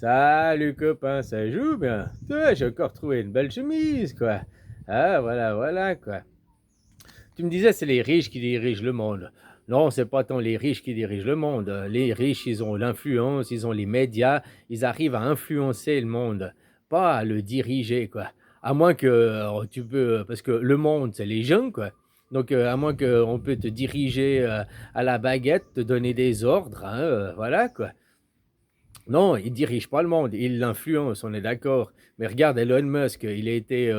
Salut copain, ça joue bien. Toi, j'ai encore trouvé une belle chemise, quoi. Ah, voilà, voilà, quoi. Tu me disais, c'est les riches qui dirigent le monde. Non, c'est pas tant les riches qui dirigent le monde. Les riches, ils ont l'influence, ils ont les médias, ils arrivent à influencer le monde, pas à le diriger, quoi. À moins que tu peux, parce que le monde, c'est les gens, quoi. Donc, à moins qu'on peut te diriger à la baguette, te donner des ordres, hein, voilà, quoi. Non, il dirige pas le monde, il l'influence, on est d'accord. Mais regarde Elon Musk, il a été,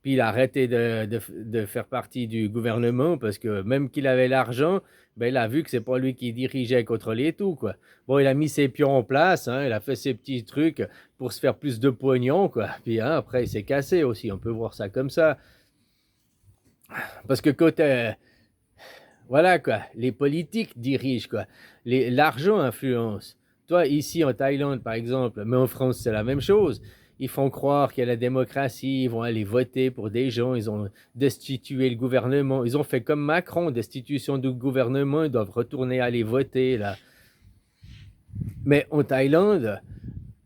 puis il a arrêté de faire partie du gouvernement parce que même qu'il avait l'argent, ben il a vu que c'est pas lui qui dirigeait, contrôlait tout, quoi. Bon, il a mis ses pions en place, hein, il a fait ses petits trucs pour se faire plus de pognon, quoi. Puis hein, après, il s'est cassé aussi, on peut voir ça comme ça. Parce que voilà quoi, les politiques dirigent quoi, l'argent influence. Toi, ici en Thaïlande par exemple, mais en France c'est la même chose. Ils font croire qu'il y a la démocratie, ils vont aller voter pour des gens, ils ont destitué le gouvernement, ils ont fait comme Macron, destitution du gouvernement, ils doivent retourner aller voter là. Mais en Thaïlande,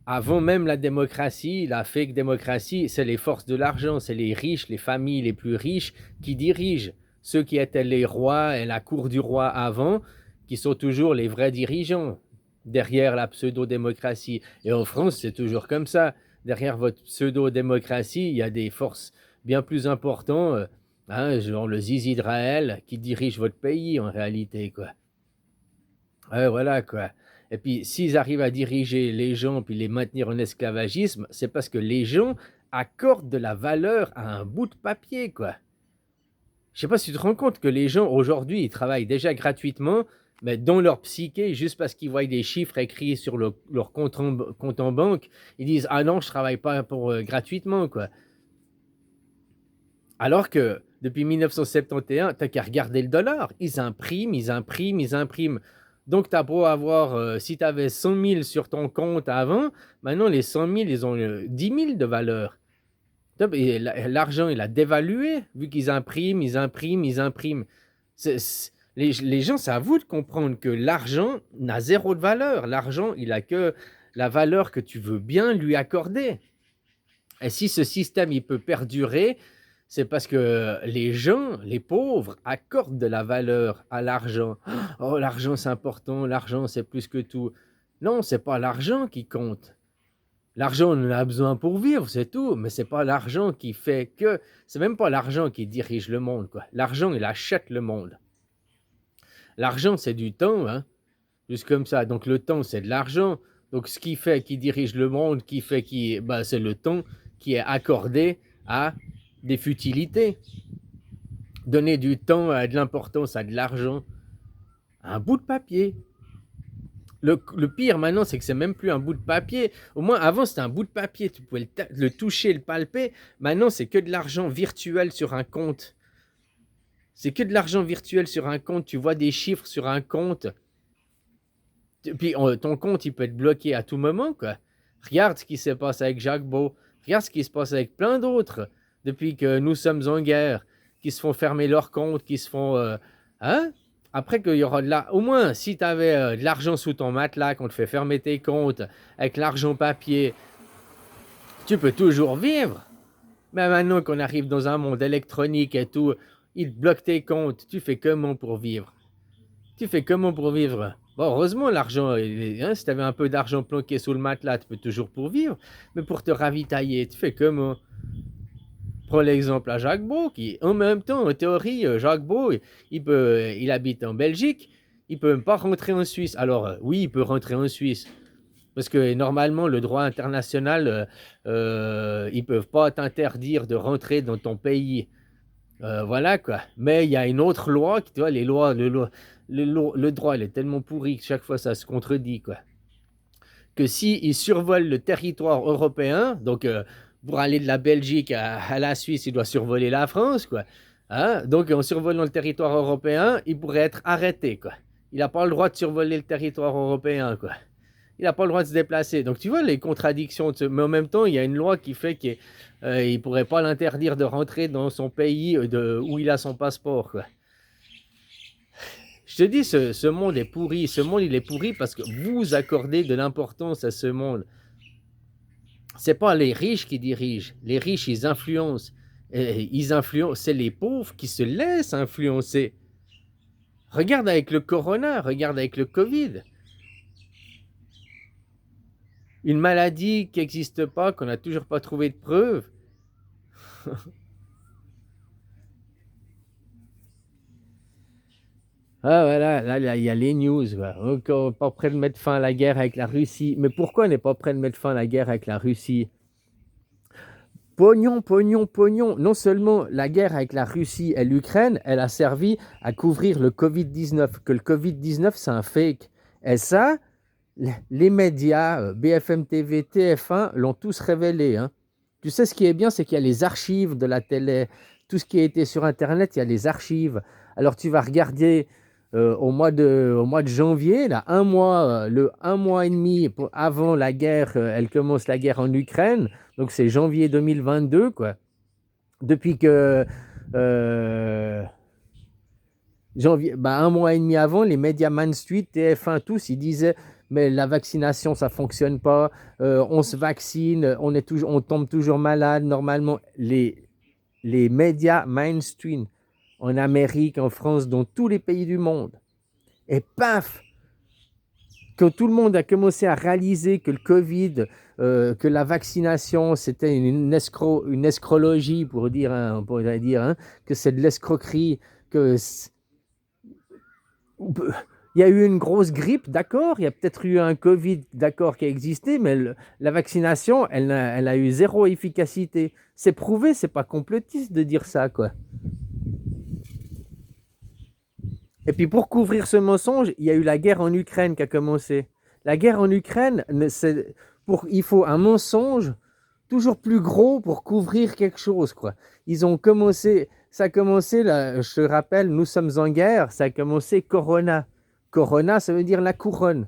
avant même la démocratie, la fake démocratie, c'est les forces de l'argent, c'est les riches, les familles les plus riches qui dirigent. Ceux qui étaient les rois et la cour du roi avant, qui sont toujours les vrais dirigeants derrière la pseudo-démocratie. Et en France, c'est toujours comme ça. Derrière votre pseudo-démocratie, il y a des forces bien plus importantes, hein, genre le Zizi d'Israël, qui dirige votre pays en réalité, quoi. Ouais, voilà quoi. Et puis, s'ils arrivent à diriger les gens puis les maintenir en esclavagisme, c'est parce que les gens accordent de la valeur à un bout de papier, quoi. Je sais pas si tu te rends compte que les gens aujourd'hui, ils travaillent déjà gratuitement, mais dans leur psyché, juste parce qu'ils voient des chiffres écrits sur leur compte en banque, ils disent ah non, je travaille pas pour gratuitement, quoi. Alors que depuis 1971, t'as qu'à regarder le dollar. Ils impriment, ils impriment, ils impriment. Donc, t'as beau avoir, si tu avais 100 000 sur ton compte avant, maintenant les 100 000, ils ont 10 000 de valeur. L'argent, il a dévalué, vu qu'ils impriment, ils impriment, ils impriment. Les gens, c'est à vous de comprendre que l'argent n'a zéro de valeur. L'argent, il a que la valeur que tu veux bien lui accorder. Et si ce système il peut perdurer, c'est parce que les gens, les pauvres, accordent de la valeur à l'argent. Oh, l'argent c'est important, l'argent c'est plus que tout. Non, c'est pas l'argent qui compte. L'argent, on en a besoin pour vivre, c'est tout, mais c'est pas l'argent qui fait que. C'est même pas l'argent qui dirige le monde, quoi. L'argent, il achète le monde. L'argent, c'est du temps, hein, juste comme ça. Donc le temps, c'est de l'argent. Donc ce qui fait qui dirige le monde, qui fait qui, bah, c'est le temps qui est accordé à des futilités. Donner du temps, de l'importance à de l'argent, un bout de papier. Le pire maintenant, c'est que c'est même plus un bout de papier. Au moins, avant, c'était un bout de papier. Tu pouvais le toucher, le palper. Maintenant, c'est que de l'argent virtuel sur un compte. C'est que de l'argent virtuel sur un compte. Tu vois des chiffres sur un compte. Puis ton compte, il peut être bloqué à tout moment, quoi. Regarde ce qui se passe avec Jacques Beau. Regarde ce qui se passe avec plein d'autres depuis que nous sommes en guerre, qui se font fermer leur compte, qui se font... hein? Après qu'il y aura de la... Au moins, si tu avais de l'argent sous ton matelas, qu'on te fait fermer tes comptes, avec l'argent papier, tu peux toujours vivre. Mais maintenant qu'on arrive dans un monde électronique et tout, ils bloquent tes comptes. Tu fais comment pour vivre? Tu fais comment pour vivre? Bon, heureusement, l'argent, hein, si tu avais un peu d'argent planqué sous le matelas, tu peux toujours pourvivre. Mais pour te ravitailler, tu fais comment? Prends l'exemple à Jacques Beau, qui, en même temps, en théorie, Jacques Beau, il habite en Belgique, il peut même pas rentrer en Suisse. Alors, oui, il peut rentrer en Suisse. Parce que normalement, le droit international, ils peuvent pas t'interdire de rentrer dans ton pays. Voilà quoi. Mais il y a une autre loi, tu vois, les lois, le droit, il est tellement pourri que chaque fois ça se contredit quoi. Que si ils survolent le territoire européen, donc pour aller de la Belgique à la Suisse, il doit survoler la France quoi. Hein? Donc en survolant le territoire européen, il pourrait être arrêté quoi. Il n'a pas le droit de survoler le territoire européen quoi. Il n'a pas le droit de se déplacer. Donc tu vois les contradictions. Mais en même temps, il y a une loi qui fait qu'il ne pourrait pas l'interdire de rentrer dans son pays où il a son passeport. Quoi. Je te dis, ce monde est pourri. Ce monde, il est pourri parce que vous accordez de l'importance à ce monde. C'est pas les riches qui dirigent. Les riches, ils influencent. Ils influencent. C'est les pauvres qui se laissent influencer. Regarde avec le corona, regarde avec le Covid. Une maladie qui n'existe pas, qu'on n'a toujours pas trouvé de preuve. Ah voilà, là, il y a les news. On n'est pas prêt de mettre fin à la guerre avec la Russie. Mais pourquoi on n'est pas prêt de mettre fin à la guerre avec la Russie? Pognon, pognon, pognon. Non seulement la guerre avec la Russie et l'Ukraine, elle a servi à couvrir le Covid-19, que le Covid-19, c'est un fake. Et ça, les médias, BFM TV, TF1, l'ont tous révélé. Hein. Tu sais, ce qui est bien, c'est qu'il y a les archives de la télé. Tout ce qui a été sur Internet, il y a les archives. Alors, tu vas regarder au mois de janvier, là, un mois et demi avant la guerre, elle commence la guerre en Ukraine. Donc, c'est janvier 2022, quoi. Depuis que janvier, un mois et demi avant, les médias Main Street, TF1, tous, ils disaient mais la vaccination, ça fonctionne pas, on se vaccine, on tombe toujours malade. Normalement, les médias mainstream en Amérique, en France, dans tous les pays du monde. Et paf, quand tout le monde a commencé à réaliser que le Covid, que la vaccination, c'était une escrologie, pour dire, on pourrait dire, hein, que c'est de l'escroquerie, il y a eu une grosse grippe, d'accord, il y a peut-être eu un Covid, d'accord, qui a existé, mais la vaccination, elle a eu zéro efficacité. C'est prouvé, c'est pas complotiste de dire ça, quoi. Et puis pour couvrir ce mensonge, il y a eu la guerre en Ukraine qui a commencé. La guerre en Ukraine, il faut un mensonge toujours plus gros pour couvrir quelque chose, quoi. Ça a commencé, là, je te rappelle, nous sommes en guerre, ça a commencé Corona. Corona, ça veut dire la couronne.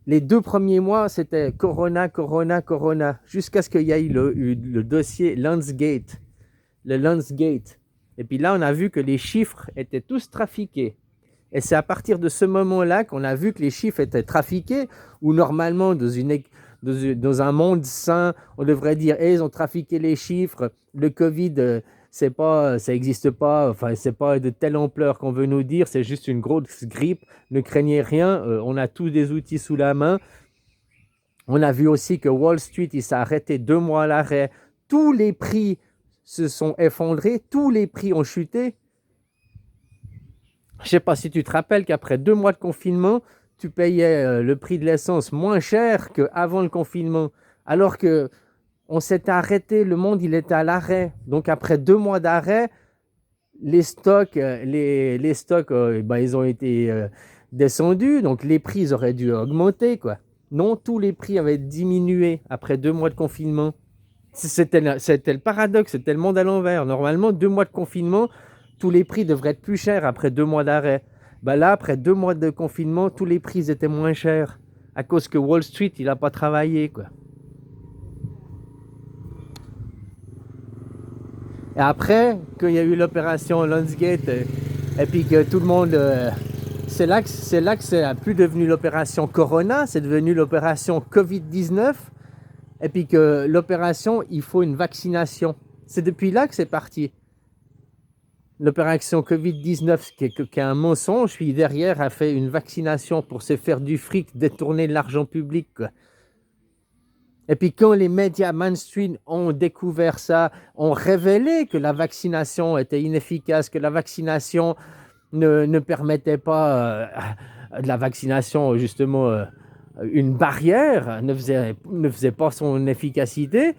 Les 2 premiers mois, c'était Corona, Corona, Corona, jusqu'à ce qu'il y ait le dossier Landsgate, le Landsgate. Et puis là, on a vu que les chiffres étaient tous trafiqués. Et c'est à partir de ce moment-là qu'on a vu que les chiffres étaient trafiqués, où normalement, dans un monde sain, on devrait dire ils ont trafiqué les chiffres, le Covid, ça n'existe pas, enfin, c'est pas de telle ampleur qu'on veut nous dire, c'est juste une grosse grippe, ne craignez rien, on a tous des outils sous la main. On a vu aussi que Wall Street, il s'est arrêté 2 mois à l'arrêt, tous les prix se sont effondrés, tous les prix ont chuté. Je ne sais pas si tu te rappelles qu'après 2 mois de confinement, tu payais le prix de l'essence moins cher qu'avant le confinement, alors que on s'était arrêté, le monde il était à l'arrêt. Donc après 2 mois d'arrêt, les stocks, ils ont été descendus, donc les prix auraient dû augmenter, quoi. Non, tous les prix avaient diminué après 2 mois de confinement. C'était le paradoxe, c'était le monde à l'envers. Normalement, 2 mois de confinement, tous les prix devraient être plus chers après 2 mois d'arrêt. Là, après 2 mois de confinement, tous les prix étaient moins chers à cause que Wall Street, il n'a pas travaillé, quoi. Et après, qu'il y a eu l'opération Landsgate, et puis que tout le monde... c'est là que c'est plus devenu l'opération Corona, c'est devenu l'opération Covid-19, et puis que l'opération, il faut une vaccination. C'est depuis là que c'est parti. L'opération Covid-19, qui est un mensonge, puis derrière a fait une vaccination pour se faire du fric, détourner de l'argent public, quoi. Et puis quand les médias mainstream ont découvert ça, ont révélé que la vaccination était inefficace, que la vaccination ne permettait pas, de la vaccination justement, une barrière, ne faisait pas son efficacité,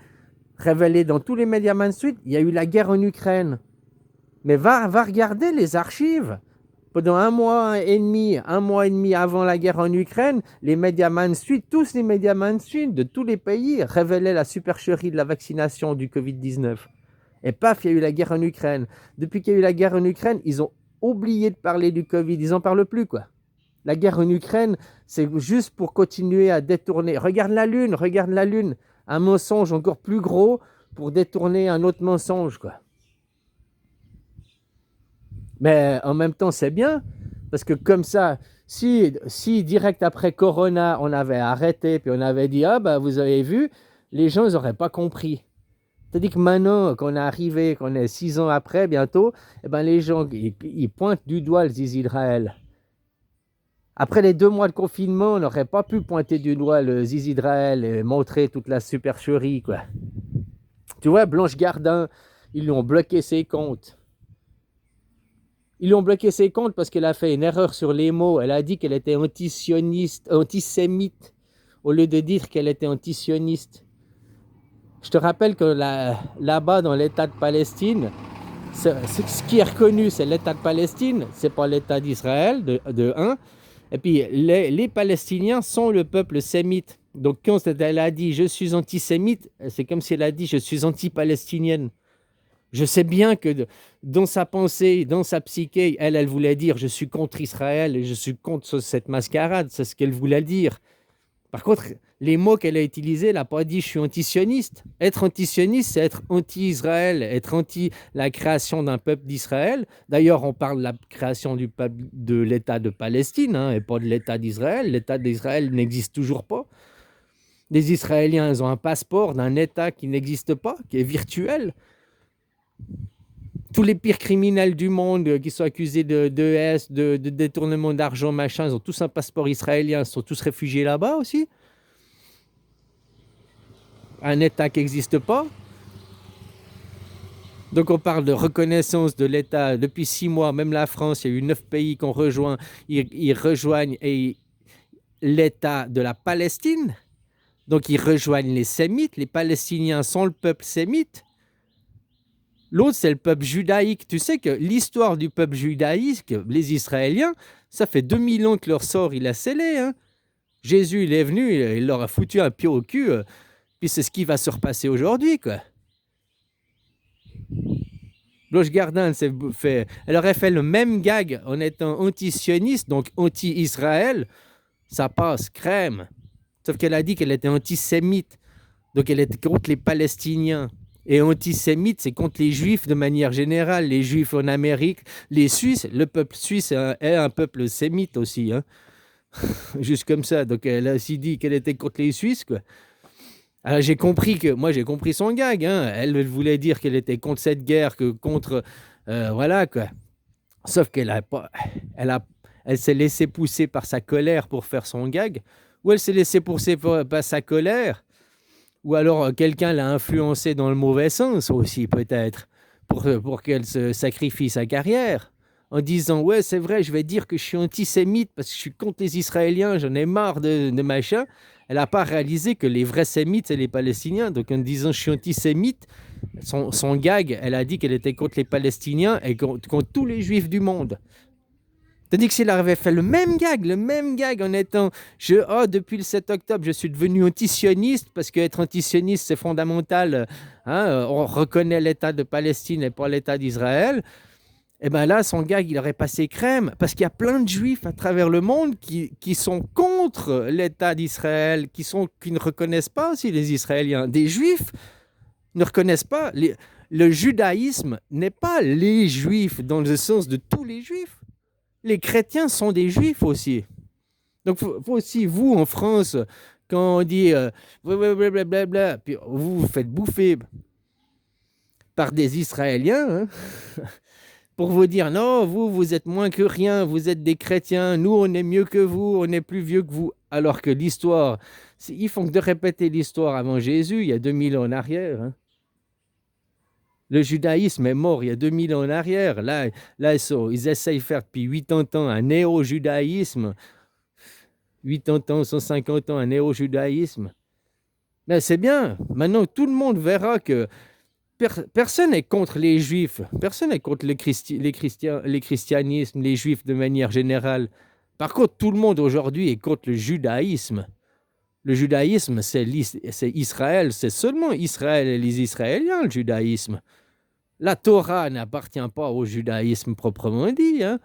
révélé dans tous les médias mainstream, il y a eu la guerre en Ukraine. Mais va regarder les archives. Pendant un mois et demi avant la guerre en Ukraine, les médias mainstream, tous les médias mainstream de tous les pays révélaient la supercherie de la vaccination du Covid-19. Et paf, il y a eu la guerre en Ukraine. Depuis qu'il y a eu la guerre en Ukraine, ils ont oublié de parler du Covid. Ils n'en parlent plus, quoi. La guerre en Ukraine, c'est juste pour continuer à détourner. Regarde la Lune. Un mensonge encore plus gros pour détourner un autre mensonge, quoi. Mais en même temps, c'est bien, parce que comme ça, si direct après Corona, on avait arrêté, puis on avait dit, ah vous avez vu, les gens, ils n'auraient pas compris. C'est-à-dire que maintenant, qu'on est arrivé, qu'on est 6 ans après, bientôt, eh ben, les gens, ils pointent du doigt les Israël. Après les 2 mois de confinement, on n'aurait pas pu pointer du doigt le Zizi Israël et montrer toute la supercherie, quoi. Tu vois, Blanche Gardin, ils lui ont bloqué ses comptes. Ils lui ont bloqué ses comptes parce qu'elle a fait une erreur sur les mots. Elle a dit qu'elle était antisioniste, antisémite, au lieu de dire qu'elle était antisioniste. Je te rappelle que là-bas, dans l'État de Palestine, ce qui est reconnu, c'est l'État de Palestine, c'est pas l'État d'Israël, de 1. Et puis, les Palestiniens sont le peuple sémite. Donc, quand elle a dit « je suis antisémite », c'est comme si elle a dit « je suis anti-palestinienne ». Je sais bien que dans sa pensée, dans sa psyché, elle voulait dire « je suis contre Israël et je suis contre cette mascarade ». C'est ce qu'elle voulait dire. Par contre, les mots qu'elle a utilisés, elle n'a pas dit « je suis antisioniste ». Être antisioniste, c'est être anti-Israël, être anti la création d'un peuple d'Israël. D'ailleurs, on parle de la création du peuple de l'État de Palestine, et pas de l'État d'Israël. L'État d'Israël n'existe toujours pas. Les Israéliens, ils ont un passeport d'un État qui n'existe pas, qui est virtuel. Tous les pires criminels du monde qui sont accusés de détournement d'argent, machin, ils ont tous un passeport israélien, ils sont tous réfugiés là-bas aussi. Un État qui n'existe pas. Donc on parle de reconnaissance de l'État. Depuis 6 mois, même la France, il y a eu 9 pays qu'on rejoint. Ils rejoignent l'État de la Palestine. Donc ils rejoignent les Sémites. Les Palestiniens sont le peuple sémite. L'autre, c'est le peuple judaïque. Tu sais que l'histoire du peuple judaïque, les Israéliens, ça fait 2000 ans que leur sort, il a scellé. Hein. Jésus, il est venu, il leur a foutu un pied au cul. Puis c'est ce qui va se repasser aujourd'hui, quoi. Blanche Gardin, elle aurait fait le même gag en étant anti-sioniste, donc anti-Israël. Ça passe, crème. Sauf qu'elle a dit qu'elle était antisémite. Donc elle était contre les Palestiniens. Et antisémite, c'est contre les Juifs de manière générale. Les Juifs en Amérique, les Suisses, le peuple suisse est un peuple sémite aussi. Hein. Juste comme ça. Donc elle a aussi dit qu'elle était contre les Suisses, quoi. Alors j'ai compris son gag. Hein. Elle voulait dire qu'elle était contre cette guerre, que contre... voilà, quoi. Sauf elle s'est laissée pousser par sa colère pour faire son gag. Ou elle s'est laissée pousser par sa colère. Ou alors quelqu'un l'a influencé dans le mauvais sens aussi, peut-être, pour qu'elle se sacrifie sa carrière, en disant « ouais, c'est vrai, je vais dire que je suis antisémite parce que je suis contre les Israéliens, j'en ai marre de machin ». Elle n'a pas réalisé que les vrais sémites, c'est les Palestiniens. Donc en disant « je suis antisémite », son gag, elle a dit qu'elle était contre les Palestiniens et contre tous les Juifs du monde. Tandis que si elle avait fait le même gag en étant depuis le 7 octobre, je suis devenu antisioniste parce qu'être antisioniste, c'est fondamental. Hein, on reconnaît l'État de Palestine et pas l'État d'Israël. Et bien là, son gag, il aurait passé crème parce qu'il y a plein de Juifs à travers le monde qui sont contre l'État d'Israël, qui ne reconnaissent pas aussi les Israéliens. Des Juifs ne reconnaissent pas. Le judaïsme n'est pas les Juifs dans le sens de tous les Juifs. Les chrétiens sont des Juifs aussi. Donc, faut aussi, vous, en France, quand on dit blablabla, puis vous vous faites bouffer par des Israéliens, hein, pour vous dire non, vous êtes moins que rien, vous êtes des chrétiens, nous, on est mieux que vous, on est plus vieux que vous. Alors que l'histoire, ils font que de répéter l'histoire avant Jésus, il y a 2000 ans en arrière. Hein. Le judaïsme est mort il y a 2000 ans en arrière. Là ils essayent de faire depuis 80 ans un néo-judaïsme. 80 ans, 150 ans, un néo-judaïsme. Mais c'est bien. Maintenant, tout le monde verra que personne n'est contre les juifs. Personne n'est contre les christianismes, les juifs de manière générale. Par contre, tout le monde aujourd'hui est contre le judaïsme. Le judaïsme, c'est Israël. C'est seulement Israël et les Israéliens, le judaïsme. La Torah n'appartient pas au judaïsme proprement dit. Hein.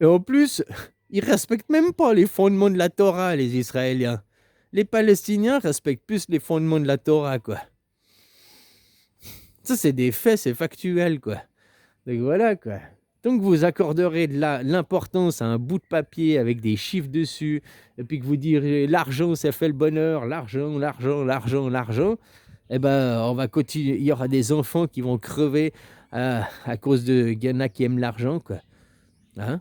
Et en plus, ils ne respectent même pas les fondements de la Torah, les Israéliens. Les Palestiniens respectent plus les fondements de la Torah, quoi. Ça, c'est des faits, c'est factuel, quoi. Donc voilà, quoi. Tant que vous accorderez de l'importance à un bout de papier avec des chiffres dessus, et puis que vous direz: «L'argent, ça fait le bonheur, l'argent, l'argent, l'argent, l'argent», et ben, on va continuer, il y aura des enfants qui vont crever à cause de il y en a qui aiment l'argent, quoi, hein?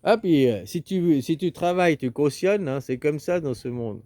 Ah puis, si tu travailles, tu cautionnes, hein, c'est comme ça dans ce monde.